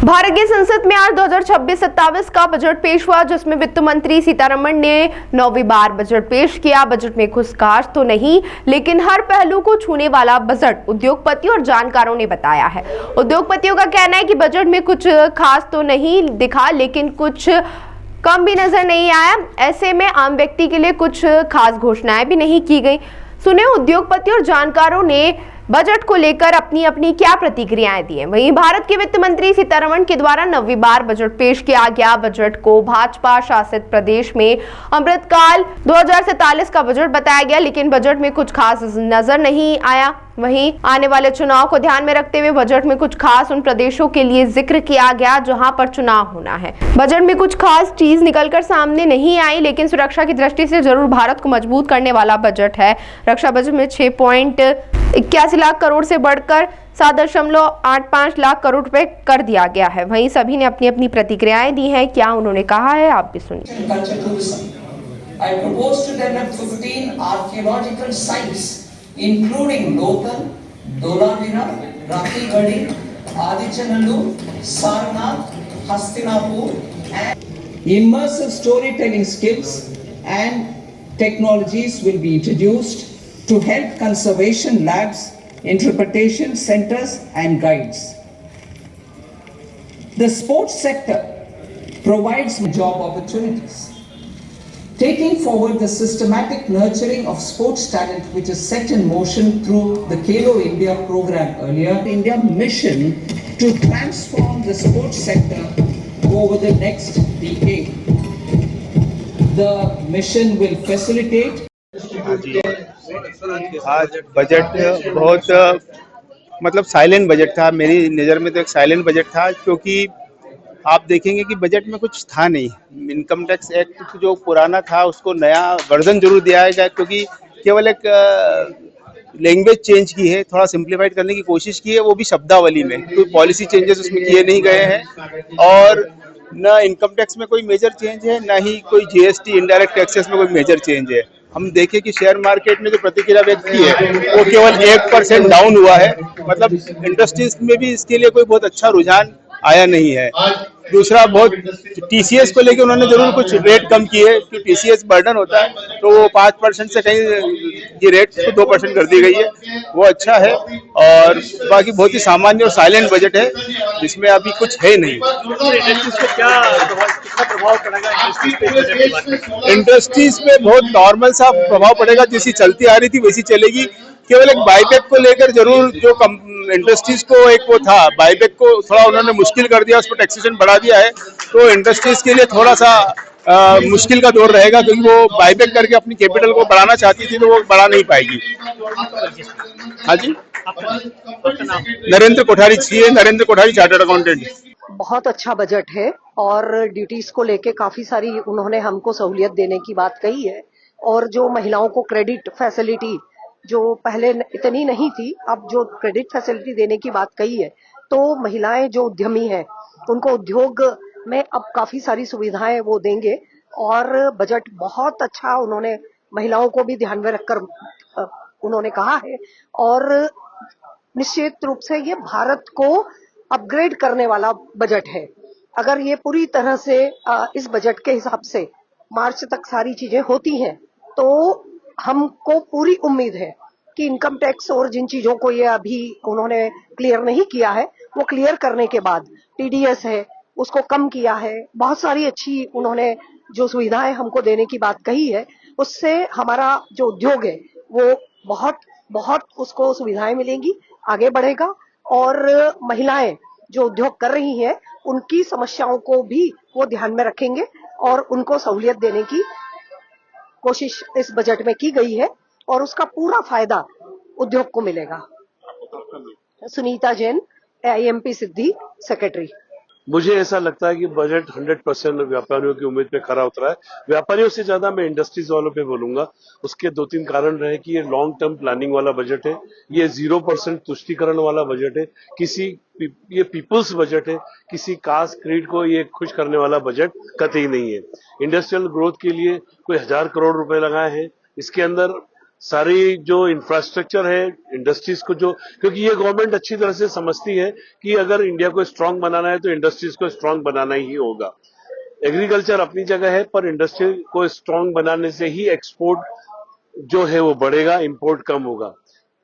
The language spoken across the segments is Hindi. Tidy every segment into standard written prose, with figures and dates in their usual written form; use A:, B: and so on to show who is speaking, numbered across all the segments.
A: भारत की संसद में आज 2026-27 का बजट पेश हुआ, जिसमें वित्त मंत्री सीतारमण ने 9वीं बार बजट पेश किया। बजट में कुछ खास तो नहीं, लेकिन हर पहलू को छूने वाला बजट उद्योगपतियों और जानकारों ने बताया है। उद्योगपतियों का कहना है कि बजट में कुछ खास तो नहीं दिखा, लेकिन कुछ कम भी नजर नहीं आया। ऐसे में आम व्यक्ति के लिए कुछ खास घोषणाएं भी नहीं की गई। सुने उद्योगपतियों और जानकारों ने बजट को लेकर अपनी अपनी क्या प्रतिक्रियाएं दी हैं। वहीं भारत के वित्त मंत्री सीतारमण के द्वारा 9वीं बार बजट पेश किया गया। बजट को भाजपा शासित प्रदेश में अमृतकाल 2047 का बजट बताया गया, लेकिन बजट में कुछ खास नजर नहीं आया। वहीं आने वाले चुनाव को ध्यान में रखते हुए बजट में कुछ खास उन प्रदेशों के लिए जिक्र किया गया जहां पर चुनाव होना है। बजट में कुछ खास चीज निकलकर सामने नहीं आई, लेकिन सुरक्षा की दृष्टि से जरूर भारत को मजबूत करने वाला बजट है। रक्षा बजट में 6.81 लाख करोड़ से बढ़कर 7.85 लाख करोड़ रुपए कर दिया गया है। वहीं सभी ने अपनी अपनी प्रतिक्रियाएं दी हैं। क्या उन्होंने कहा है, आप भी सुनिए।
B: I propose to develop 15 archaeological sites, including Lokal, Dholavira, Rakhigarhi, Adichanallur, Sarnath, Hastinapur, and immersive storytelling skills and technologies will be introduced to help conservation labs, interpretation centers, and guides. The sports sector provides job opportunities. Taking forward the systematic nurturing of sports talent, which is set in motion through the Khelo India program earlier, India mission to transform the sports sector over the next decade. The mission will facilitate.
C: आज बजट बहुत साइलेंट बजट था। मेरी नज़र में तो एक साइलेंट बजट था, क्योंकि आप देखेंगे कि बजट में कुछ था नहीं। इनकम टैक्स एक्ट जो पुराना था उसको नया वर्जन जरूर दिया गया, क्योंकि केवल एक लैंग्वेज चेंज की है, थोड़ा सिंप्लीफाइड करने की कोशिश की है, वो भी शब्दावली में। कोई पॉलिसी चेंजेस उसमें किए नहीं गए हैं, और न इनकम टैक्स में कोई मेजर चेंज है, ना ही कोई जीएसटी इनडायरेक्ट टैक्सेस में कोई मेजर चेंज है। हम देखें कि शेयर मार्केट में जो प्रतिक्रिया व्यक्त की है वो केवल 1% डाउन हुआ है। मतलब इंडस्ट्रीज में भी इसके लिए कोई बहुत अच्छा रुझान आया नहीं है। दूसरा, बहुत टीसीएस को लेकर उन्होंने जरूर कुछ रेट कम किए, कि टीसीएस बर्डन होता है, तो वो 5% से कहीं ये रेट को 2% कर दी गई है, वो अच्छा है। और बाकी बहुत ही सामान्य और साइलेंट बजट है, जिसमें अभी कुछ है नहीं। इंडस्ट्रीज पे बहुत नॉर्मल सा प्रभाव पड़ेगा, जैसी चलती आ रही थी वैसी चलेगी। केवल एक बाईबैक को लेकर जरूर जो इंडस्ट्रीज को एक वो था, बाईबैक को थोड़ा उन्होंने मुश्किल कर दिया, उस पर टैक्सेशन बढ़ा दिया है, तो इंडस्ट्रीज के लिए थोड़ा सा मुश्किल का दौर रहेगा, क्योंकि वो बाईबैक करके अपनी कैपिटल को बढ़ाना चाहती थी, तो वो बढ़ा नहीं पाएगी। हाँ जी, Narendra Kothari, CA Narendra Kothari, chartered accountant.
D: बहुत अच्छा बजट है और ड्यूटीज को लेके काफी सारी उन्होंने हमको सहूलियत देने की बात कही है, और जो महिलाओं को क्रेडिट फैसिलिटी जो पहले इतनी नहीं थी, अब जो क्रेडिट फैसिलिटी देने की बात कही है, तो महिलाएं जो उद्यमी हैं उनको उद्योग में अब काफी सारी सुविधाएं वो देंगे। और बजट बहुत अच्छा उन्होंने महिलाओं को भी ध्यान में रखकर उन्होंने कहा है, और निश्चित रूप से ये भारत को अपग्रेड करने वाला बजट है। अगर ये पूरी तरह से इस बजट के हिसाब से मार्च तक सारी चीजें होती हैं, तो हमको पूरी उम्मीद है कि इनकम टैक्स और जिन चीजों को ये अभी उन्होंने क्लियर नहीं किया है, वो क्लियर करने के बाद टीडीएस है उसको कम किया है, बहुत सारी अच्छी उन्होंने जो सुविधाएं हमको देने की बात कही है, उससे हमारा जो उद्योग है वो बहुत बहुत उसको सुविधाएं मिलेंगी, आगे बढ़ेगा। और महिलाएं जो उद्योग कर रही हैं उनकी समस्याओं को भी वो ध्यान में रखेंगे और उनको सहूलियत देने की कोशिश इस बजट में की गई है, और उसका पूरा फायदा उद्योग को मिलेगा। सुनीता जैन, आईएमपी सिद्धि, सेक्रेटरी।
E: मुझे ऐसा लगता है कि बजट 100% व्यापारियों की उम्मीद पे खरा उतरा है। व्यापारियों से ज्यादा मैं इंडस्ट्रीज वालों पे बोलूंगा। उसके 2-3 कारण रहे कि ये लॉन्ग टर्म प्लानिंग वाला बजट है, ये 0% तुष्टीकरण वाला बजट है, ये पीपुल्स बजट है, किसी कास्ट क्रीड को ये खुश करने वाला बजट कतई नहीं है। इंडस्ट्रियल ग्रोथ के लिए कोई 1000 करोड़ रुपए लगाए हैं, इसके अंदर सारी जो इंफ्रास्ट्रक्चर है इंडस्ट्रीज को, जो क्योंकि ये गवर्नमेंट अच्छी तरह से समझती है कि अगर इंडिया को स्ट्रांग बनाना है तो इंडस्ट्रीज को स्ट्रांग बनाना ही होगा। एग्रीकल्चर अपनी जगह है, पर इंडस्ट्री को स्ट्रांग बनाने से ही एक्सपोर्ट जो है वो बढ़ेगा, इंपोर्ट कम होगा।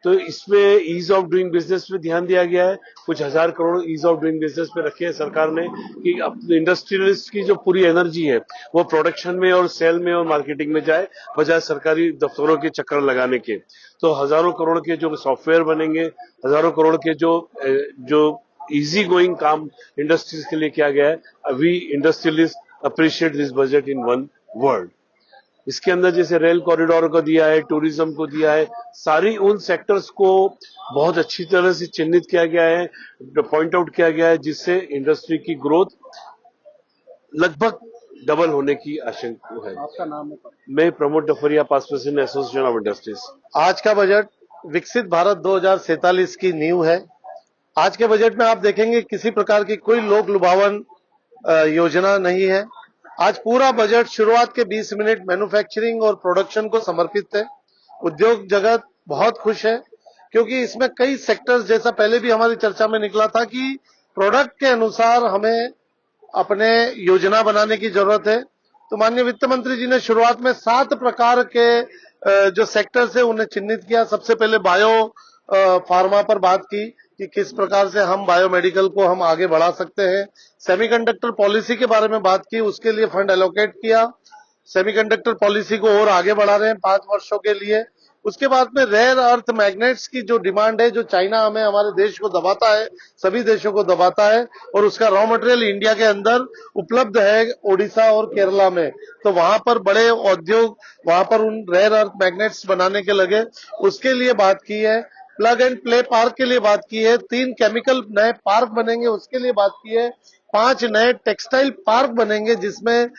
E: तो इसमें ईज ऑफ डूइंग बिजनेस पे ध्यान दिया गया है। कुछ हजार crore ease of doing business पे रखे हैं सरकार ने कि इंडस्ट्रियलिस्ट की जो पूरी एनर्जी है वो प्रोडक्शन में और सेल में और मार्केटिंग में जाए, बजाय सरकारी दफ्तरों के चक्कर लगाने के। तो हजारों करोड़ के जो सॉफ्टवेयर बनेंगे, हजारों करोड़ के जो इजी गोइंग काम इंडस्ट्रीज के लिए किया गया है। We industrialist appreciate this budget in one word. इसके अंदर जैसे रेल कॉरिडोर को दिया है, टूरिज्म को दिया है, सारी उन सेक्टर्स को बहुत अच्छी तरह से चिन्हित किया गया है, पॉइंट आउट किया गया है, जिससे इंडस्ट्री की ग्रोथ लगभग डबल होने की आशंका है।
F: आपका नाम है?
E: मैं Pramod Dafaria, past president association of industries.
F: आज का बजट विकसित भारत 2047 की नींव है। आज के बजट में आप देखेंगे किसी प्रकार की कोई लोक लुभावन योजना नहीं है। आज पूरा बजट शुरुआत के 20 मिनट मैन्युफैक्चरिंग और प्रोडक्शन को समर्पित है। उद्योग जगत बहुत खुश है क्योंकि इसमें कई सेक्टर्स, जैसा पहले भी हमारी चर्चा में निकला था कि प्रोडक्ट के अनुसार हमें अपने योजना बनाने की जरूरत है। तो माननीय वित्त मंत्री जी ने शुरुआत में 7 प्रकार के जो सेक्टर्स है उन्हें चिन्हित किया। सबसे पहले बायो फार्मा पर बात की कि किस प्रकार से हम बायोमेडिकल को हम आगे बढ़ा सकते हैं। सेमीकंडक्टर पॉलिसी के बारे में बात की, उसके लिए फंड एलोकेट किया। सेमीकंडक्टर पॉलिसी को और आगे बढ़ा रहे हैं 5 वर्षों के लिए। उसके बाद में रेयर अर्थ मैग्नेट्स की जो डिमांड है, जो चाइना हमें हमारे देश को दबाता है, सभी देशों को दबाता है, और उसका रॉ मटेरियल इंडिया के अंदर उपलब्ध है ओडिशा और केरला में। तो वहां पर बड़े उद्योग वहां पर उन रेयर अर्थ मैग्नेट्स बनाने के लगे, उसके लिए बात की है। प्लग एंड प्ले पार्क के लिए बात की है। 3 केमिकल नए पार्क बनेंगे, उसके लिए बात की है। 5 नए टेक्सटाइल पार्क बनेंगे जिसमें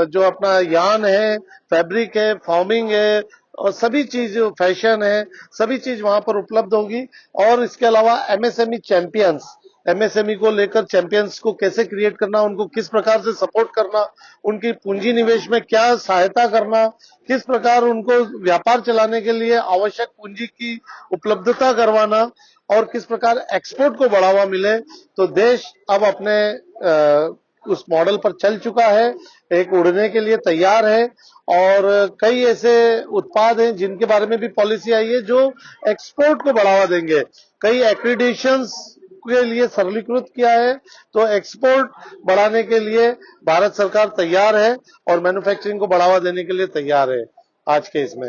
F: जो अपना यान है, फैब्रिक है, फॉर्मिंग है और सभी चीज, फैशन है, सभी चीज वहां पर उपलब्ध होगी। और इसके अलावा एमएसएमई चैंपियंस, एमएसएमई को लेकर चैंपियंस को कैसे क्रिएट करना, उनको किस प्रकार से सपोर्ट करना, उनकी पूंजी निवेश में क्या सहायता करना, किस प्रकार उनको व्यापार चलाने के लिए आवश्यक पूंजी की उपलब्धता करवाना और किस प्रकार एक्सपोर्ट को बढ़ावा मिले। तो देश अब अपने उस मॉडल पर चल चुका है, एक उड़ने के लिए तैयार है। और कई ऐसे उत्पाद हैं जिनके बारे में भी पॉलिसी आई है जो एक्सपोर्ट को बढ़ावा देंगे। कई एक्रीडिशंस के लिए सरलीकृत किया है। तो एक्सपोर्ट बढ़ाने के लिए भारत सरकार तैयार है और मैन्युफैक्चरिंग को बढ़ावा देने के लिए तैयार है। आज के इसमें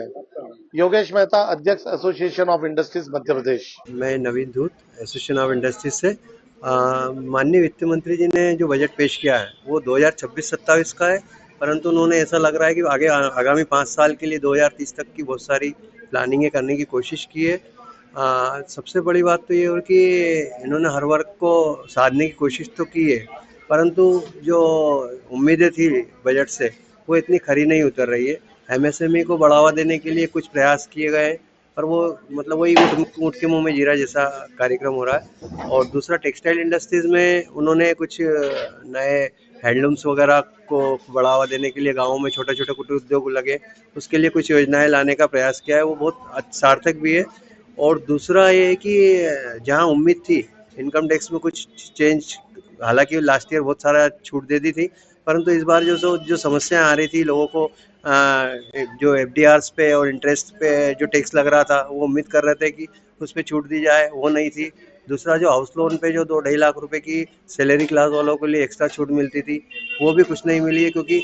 F: योगेश मेहता, अध्यक्ष association of industries Madhya Pradesh.
G: मैं नवीन धूत, एसोसिएशन ऑफ इंडस्ट्रीज से। माननीय वित्त मंत्री जी ने जो बजट पेश किया है वो 2026-27 का है, परंतु उन्होंने ऐसा लग रहा है कि आगे आगामी 5 साल के लिए 2030 तक की बहुत सारी प्लानिंगें करने की कोशिश की है। सबसे बड़ी बात तो ये है कि इन्होंने हर वर्ग को साधने की कोशिश तो की है, परंतु जो उम्मीदें थी बजट से वो इतनी खरी नहीं उतर रही है। एमएसएमई को बढ़ावा देने के लिए कुछ प्रयास किए गए, पर वो मतलब वही ऊँट के मुंह में जीरा जैसा कार्यक्रम हो रहा है। और दूसरा, टेक्सटाइल इंडस्ट्रीज में उन्होंने कुछ नए हैंडलूम्स वगैरह को बढ़ावा देने के लिए गाँवों में छोटे छोटे कुटीर उद्योग लगे, उसके लिए कुछ योजनाएं लाने का प्रयास किया है, वो बहुत सार्थक भी है। और दूसरा ये है कि जहाँ उम्मीद थी इनकम टैक्स में कुछ चेंज, हालांकि लास्ट ईयर बहुत सारा छूट दे दी थी, परंतु इस बार जो समस्याएं आ रही थी लोगों को, जो एफडीआर्स पे और इंटरेस्ट पे जो टैक्स लग रहा था, वो उम्मीद कर रहे थे कि उस पर छूट दी जाए, वो नहीं थी। दूसरा, जो हाउस लोन पे जो 2-2.5 लाख रुपए की सैलरी क्लास वालों के लिए एक्स्ट्रा छूट मिलती थी, वो भी कुछ नहीं मिली है, क्योंकि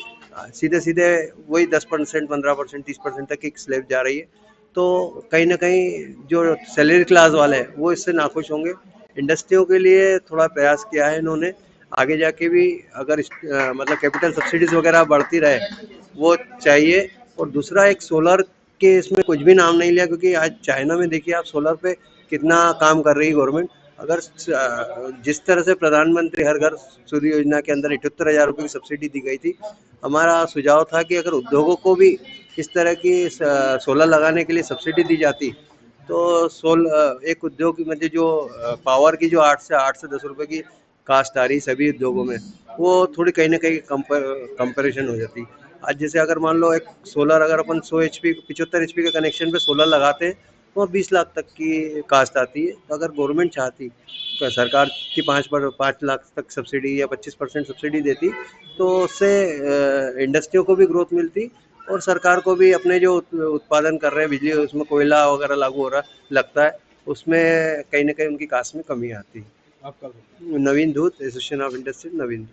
G: सीधे सीधे वही 10%, 15%, 30% तक की स्लैब जा रही है। तो कहीं ना कहीं जो सैलरी क्लास वाले हैं वो इससे नाखुश होंगे। इंडस्ट्रियों के लिए थोड़ा प्रयास किया है इन्होंने, आगे जाके भी अगर मतलब कैपिटल सब्सिडीज वगैरह बढ़ती रहे वो चाहिए। और दूसरा, एक सोलर के इसमें कुछ भी नाम नहीं लिया, क्योंकि आज चाइना में देखिए आप सोलर पे कितना काम कर रही है गवर्नमेंट। अगर जिस तरह से प्रधानमंत्री हर घर सूर्य योजना के अंदर 78,000 रुपये की सब्सिडी दी गई थी, हमारा सुझाव था कि अगर उद्योगों को भी इस तरह की सोलर लगाने के लिए सब्सिडी दी जाती तो एक उद्योग में जो पावर की जो 8 से 10 रुपए की कास्ट आ रही सभी उद्योगों में, वो थोड़ी कहीं ना कहीं कंपैरिजन हो जाती। आज जैसे अगर मान लो एक सोलर, अगर अपन 100 HP 75 HP के कनेक्शन पे सोलर लगाते हैं तो 20 लाख तक की कास्ट आती है। तो अगर गवर्नमेंट चाहती, तो सरकार की 5 लाख तक सब्सिडी या 25% सब्सिडी देती, तो उससे इंडस्ट्रियों को भी ग्रोथ मिलती और सरकार को भी अपने जो उत्पादन कर रहे हैं बिजली, उसमें कोयला वगैरह लागू हो रहा लगता है, उसमें कहीं ना कहीं उनकी कास्ट में कमी आती है।
H: आपका
G: नवीन धूत, एसोसिएशन ऑफ इंडस्ट्री, नवीन।